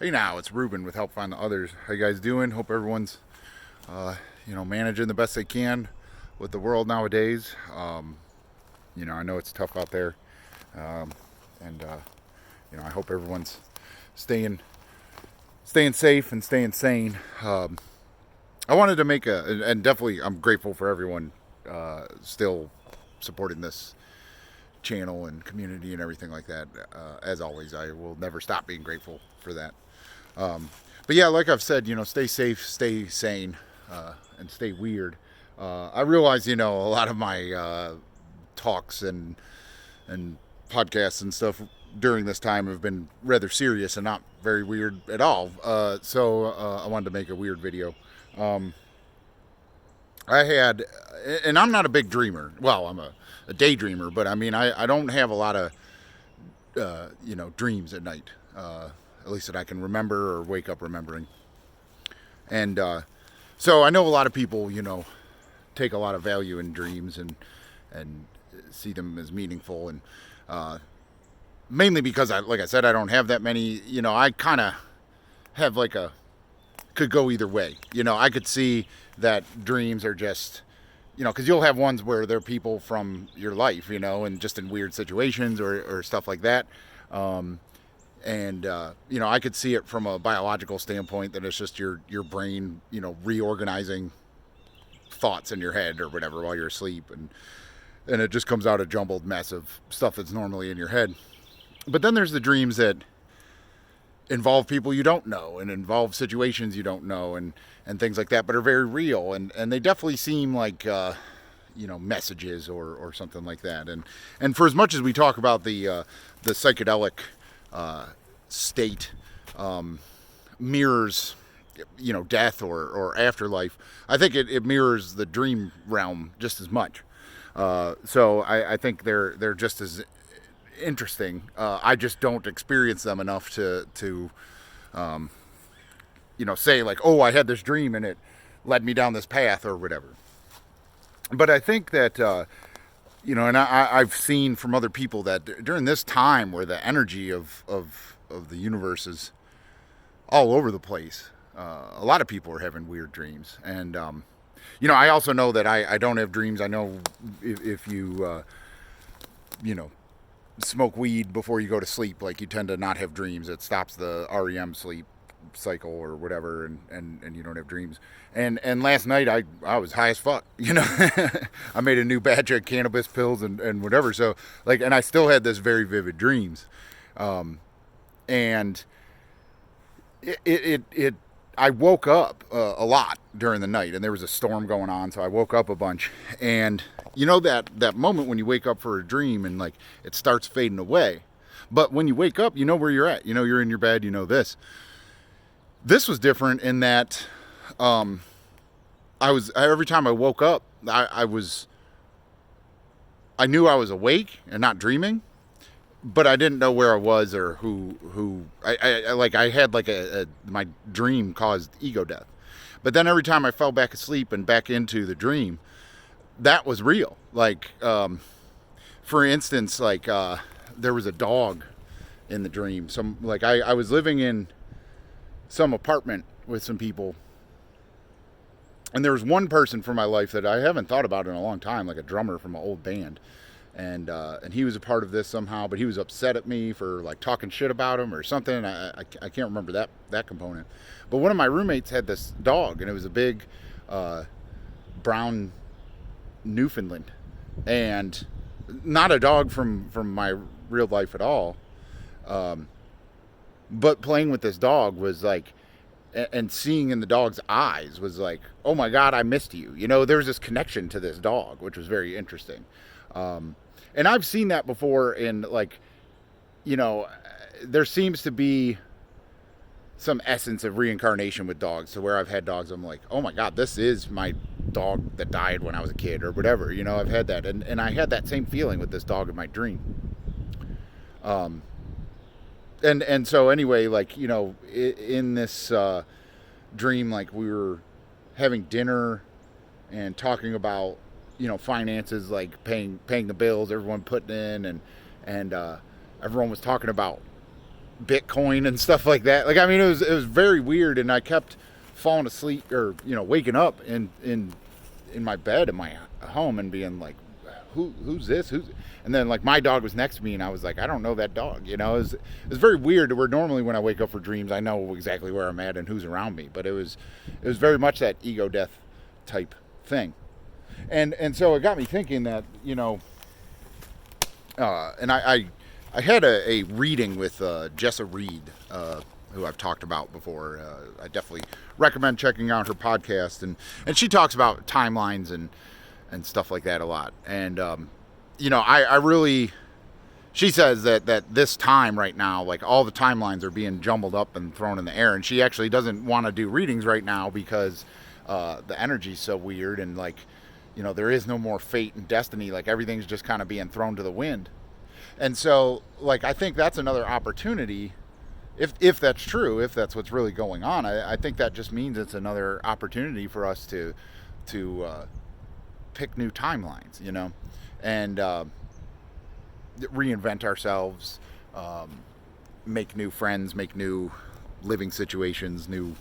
Hey now, it's Ruben with Help Find the Others. How you guys doing? Hope everyone's, managing the best they can with the world nowadays. I know it's tough out there, um, and I hope everyone's staying staying safe and staying sane. I wanted to make and definitely I'm grateful for everyone still supporting this channel and community and everything like that. As always, I will never stop being grateful for that. Um, but yeah, like I've said, stay safe, stay sane, and stay weird. I realize, a lot of my talks and podcasts and stuff during this time have been rather serious and not very weird at all. So I wanted to make a weird video. Um, I had, and I'm not a big dreamer. Well, I'm a daydreamer, but I mean, I don't have a lot of, dreams at night. At least that I can remember or wake up remembering. And so I know a lot of people, take a lot of value in dreams and see them as meaningful. And mainly because like I said, I don't have that many. I kind of have like could go either way. I could see that dreams are just, because you'll have ones where they're people from your life, and just in weird situations or stuff like that. And I could see it from a biological standpoint that it's just your brain, reorganizing thoughts in your head or whatever while you're asleep, and it just comes out a jumbled mess of stuff that's normally in your head. But then there's the dreams that involve people you don't know and involve situations you don't know and things like that, but are very real, and they definitely seem like messages or something like that. And for as much as we talk about the psychedelic state mirrors death or afterlife, I think it mirrors the dream realm just as much. So I think they're just as interesting. I just don't experience them enough to say like, oh, I had this dream and it led me down this path or whatever. But I think that and I've seen from other people that during this time where the energy of the universe is all over the place, a lot of people are having weird dreams. And I also know that I don't have dreams. I know if you smoke weed before you go to sleep, like, you tend to not have dreams. It stops the REM sleep cycle or whatever, and you don't have dreams. And last night I was high as fuck. I made a new batch of cannabis pills and whatever. So and I still had this very vivid dreams. And it I woke up a lot during the night, and there was a storm going on, so I woke up a bunch. And that moment when you wake up for a dream and like it starts fading away, but when you wake up, you know where you're at. You're in your bed. This was different in that every time I woke up, I knew I was awake and not dreaming, but I didn't know where I was or who I had like my dream caused ego death. But then every time I fell back asleep and back into the dream, that was real. For instance, there was a dog in the dream. I was living in some apartment with some people, and there was one person from my life that I haven't thought about in a long time, like a drummer from an old band. And he was a part of this somehow, but he was upset at me for like talking shit about him or something. I can't remember that component. But one of my roommates had this dog, and it was a big brown Newfoundland, and not a dog from my real life at all. But playing with this dog was like, and seeing in the dog's eyes was like, oh my God, I missed you. There was this connection to this dog, which was very interesting. And I've seen that before in there seems to be some essence of reincarnation with dogs. So where I've had dogs, I'm like, oh my God, this is my dog that died when I was a kid or whatever. I've had that. And I had that same feeling with this dog in my dream. And so anyway, in this dream, we were having dinner and talking about finances, like paying the bills, everyone putting in, and everyone was talking about Bitcoin and stuff like that. Like, I mean, it was very weird, and I kept falling asleep or waking up in my bed in my home and being like, who's this? And then like my dog was next to me, and I was like, I don't know that dog. It was very weird. Where normally when I wake up for dreams, I know exactly where I'm at and who's around me, but it was very much that ego death type thing, and so it got me thinking that and I had a reading with Jessa Reed, who I've talked about before. I definitely recommend checking out her podcast, and she talks about timelines and stuff like that a lot. And I really, she says that this time right now, like all the timelines are being jumbled up and thrown in the air, and she actually doesn't want to do readings right now because the energy's so weird, and like there is no more fate and destiny. Like everything's just kind of being thrown to the wind. And so, like, I think that's another opportunity, if that's true, if that's what's really going on. I think that just means it's another opportunity for us to pick new timelines, and reinvent ourselves, make new friends, make new living situations, new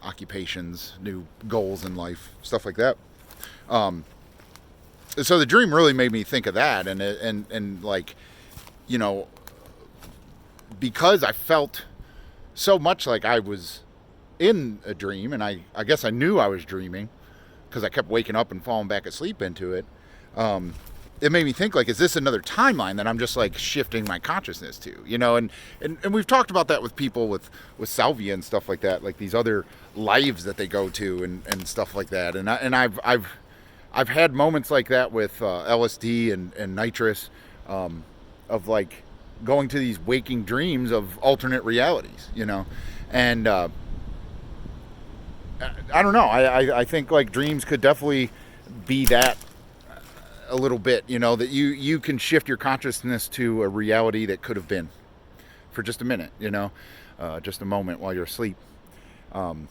occupations, new goals in life, stuff like that. So the dream really made me think of that, and like, because I felt so much like I was in a dream, and I guess I knew I was dreaming because I kept waking up and falling back asleep into it. It made me think, like, is this another timeline that I'm just like shifting my consciousness to, and we've talked about that with people with salvia and stuff like that, like these other lives that they go to and stuff like that, and I've had moments like that with LSD and nitrous, of like going to these waking dreams of alternate realities, and I don't know. I think like dreams could definitely be that a little bit, that you can shift your consciousness to a reality that could have been for just a minute, just a moment while you're asleep. And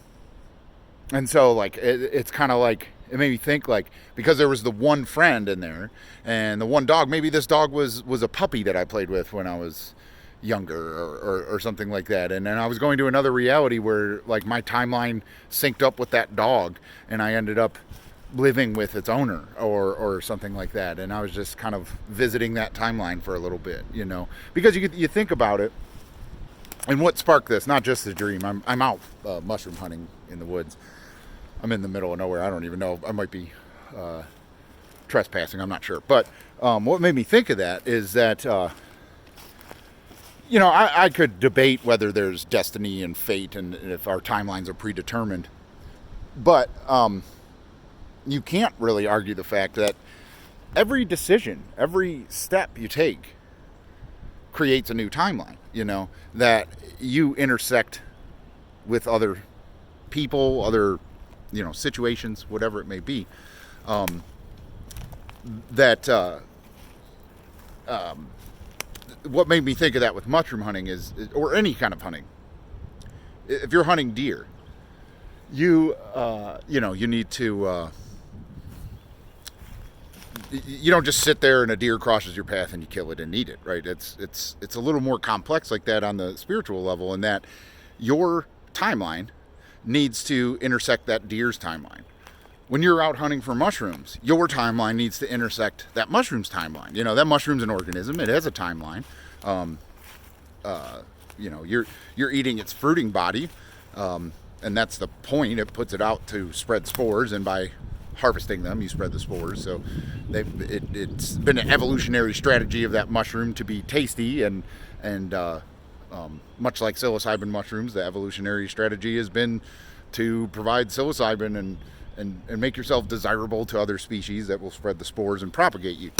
so like it's kind of like, it made me think, like, because there was the one friend in there and the one dog, maybe this dog was a puppy that I played with when I was younger or something like that. And then I was going to another reality where like my timeline synced up with that dog, and I ended up living with its owner or something like that. And I was just kind of visiting that timeline for a little bit, because you think about it. And what sparked this, not just the dream, I'm out mushroom hunting in the woods. I'm in the middle of nowhere. I don't even know. I might be trespassing. I'm not sure. But what made me think of that is that, I could debate whether there's destiny and fate and if our timelines are predetermined. But you can't really argue the fact that every decision, every step you take creates a new timeline, that you intersect with other people, other situations, whatever it may be, what made me think of that with mushroom hunting is, or any kind of hunting, if you're hunting deer, you need to, you don't just sit there and a deer crosses your path and you kill it and eat it, right? It's a little more complex like that on the spiritual level, in that your timeline needs to intersect that deer's timeline. When you're out hunting for mushrooms, your timeline needs to intersect that mushroom's timeline. That mushroom's an organism; it has a timeline. You're eating its fruiting body, and that's the point. It puts it out to spread spores, and by harvesting them, you spread the spores. So it's been an evolutionary strategy of that mushroom to be tasty, and much like psilocybin mushrooms, the evolutionary strategy has been to provide psilocybin and make yourself desirable to other species that will spread the spores and propagate you.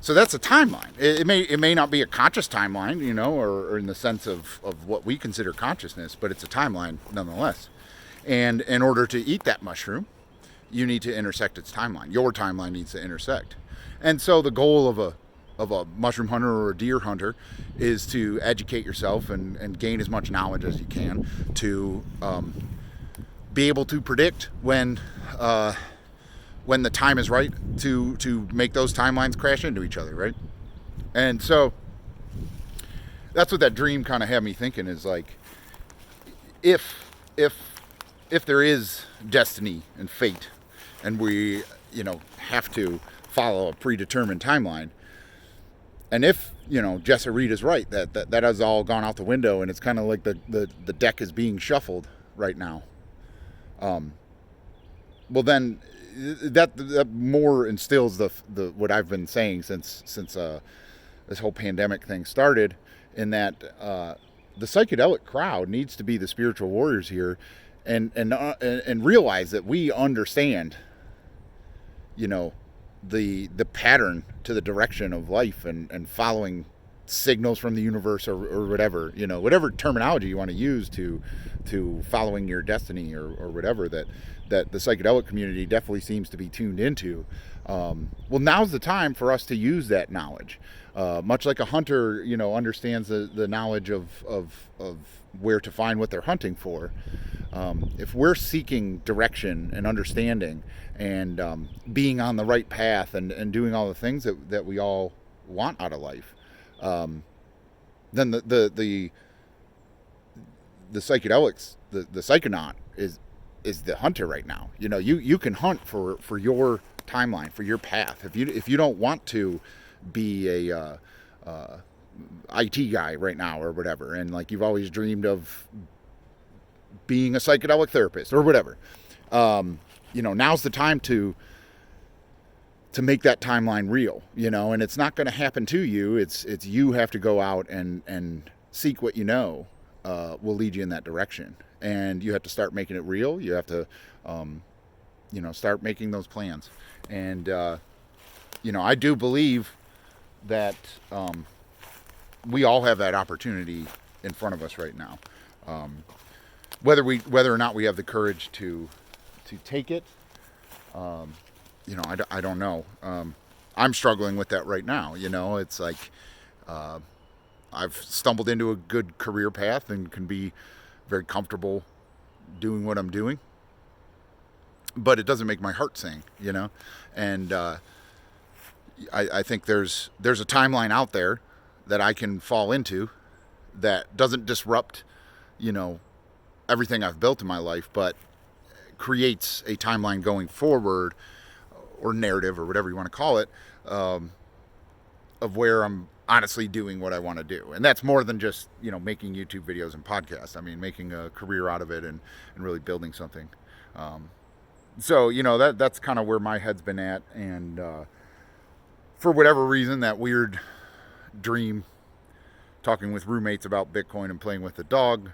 So that's a timeline. It may not be a conscious timeline, or in the sense of what we consider consciousness, but it's a timeline nonetheless. And in order to eat that mushroom, you need to intersect its timeline. Your timeline needs to intersect. And so the goal of a mushroom hunter or a deer hunter is to educate yourself and gain as much knowledge as you can to be able to predict when the time is right to make those timelines crash into each other, right? And so that's what that dream kind of had me thinking, is like, if there is destiny and fate, and we, have to follow a predetermined timeline, and if, Jessa Reed is right, that has all gone out the window, and it's kind of like the deck is being shuffled right now. Well, then that more instills the what I've been saying since this whole pandemic thing started, in that the psychedelic crowd needs to be the spiritual warriors here, and realize that we understand, the pattern to the direction of life, and following signals from the universe, or whatever, whatever terminology you want to use to following your destiny, or whatever, that the psychedelic community definitely seems to be tuned into. Well, now's the time for us to use that knowledge. Much like a hunter, understands the knowledge of where to find what they're hunting for. If we're seeking direction and understanding, and being on the right path, and doing all the things that we all want out of life, then the psychedelics, the psychonaut is the hunter right now. You can hunt for your timeline, for your path. If you don't want to be a IT guy right now, or whatever, and like you've always dreamed of being a psychedelic therapist or whatever, now's the time to make that timeline real, and it's not going to happen to you. It's you have to go out and seek what will lead you in that direction, and you have to start making it real. You have to, start making those plans, and I do believe that we all have that opportunity in front of us right now. Whether or not we have the courage to take it, I don't know. I'm struggling with that right now. It's like I've stumbled into a good career path and can be very comfortable doing what I'm doing, but it doesn't make my heart sing. And I think there's a timeline out there that I can fall into that doesn't disrupt, everything I've built in my life, but creates a timeline going forward, or narrative, or whatever you want to call it, of where I'm honestly doing what I want to do. And that's more than just, making YouTube videos and podcasts. I mean, making a career out of it, and really building something. So, that's kind of where my head's been at. And for whatever reason, that weird dream, talking with roommates about Bitcoin and playing with the dog,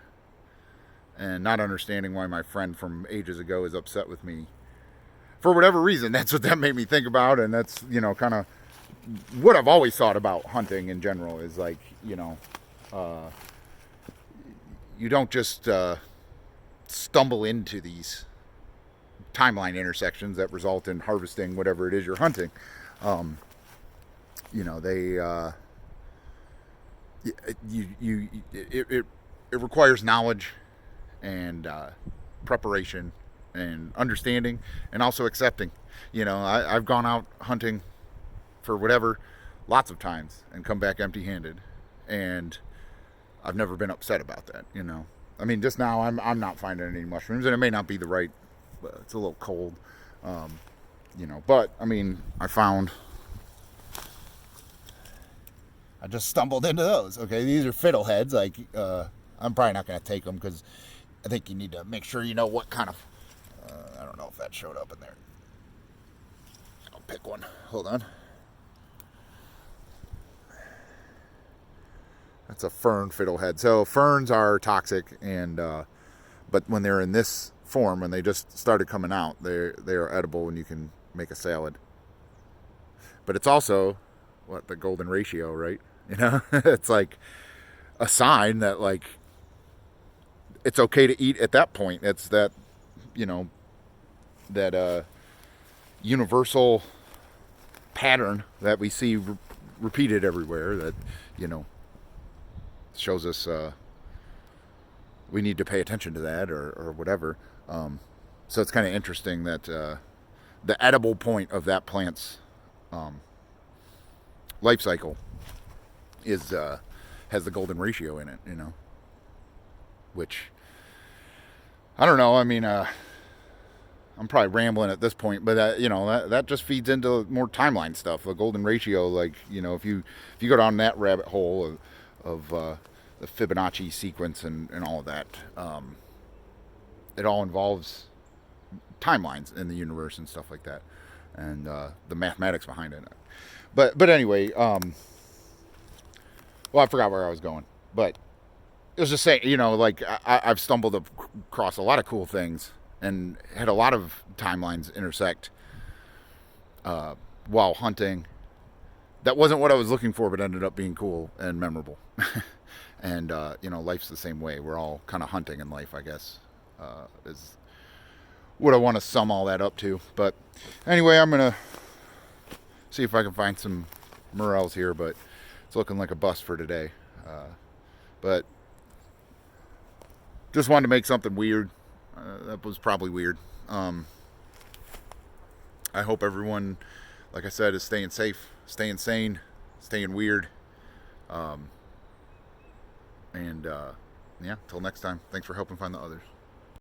and not understanding why my friend from ages ago is upset with me, for whatever reason, that's what that made me think about. And that's, kind of what I've always thought about hunting in general, is like, you don't just stumble into these timeline intersections that result in harvesting whatever it is you're hunting. It requires knowledge, and preparation, and understanding, and also accepting. I've gone out hunting for whatever lots of times and come back empty-handed, and I've never been upset about that. I mean, just now I'm not finding any mushrooms, and it may not be the right. It's a little cold, But I mean, I just stumbled into those. Okay, these are fiddleheads. Like, I'm probably not going to take them, because I think you need to make sure you know what kind of. I don't know if that showed up in there. I'll pick one. Hold on. That's a fern fiddlehead. So ferns are toxic, and but when they're in this form, when they just started coming out, they are edible, and you can make a salad. But it's also the golden ratio, right? It's like a sign that, like, it's okay to eat at that point. It's that, that universal pattern that we see repeated everywhere, that, shows us we need to pay attention to that, or whatever. So it's kind of interesting that the edible point of that plant's life cycle is has the golden ratio in it, which I don't know. I mean, I'm probably rambling at this point, but that just feeds into more timeline stuff. The golden ratio, like, if you go down that rabbit hole of the Fibonacci sequence and all of that, it all involves timelines in the universe and stuff like that, and the mathematics behind it. But anyway, well, I forgot where I was going, but it was just saying, like I've stumbled across a lot of cool things and had a lot of timelines intersect while hunting. That wasn't what I was looking for, but ended up being cool and memorable. And life's the same way. We're all kind of hunting in life, I guess, is what I want to sum all that up to. But anyway, I'm gonna see if I can find some morels here, but it's looking like a bust for today. But just wanted to make something weird. That was probably weird. I hope everyone, like I said, is staying safe, staying sane, staying weird. And yeah, till next time. Thanks for helping find the others.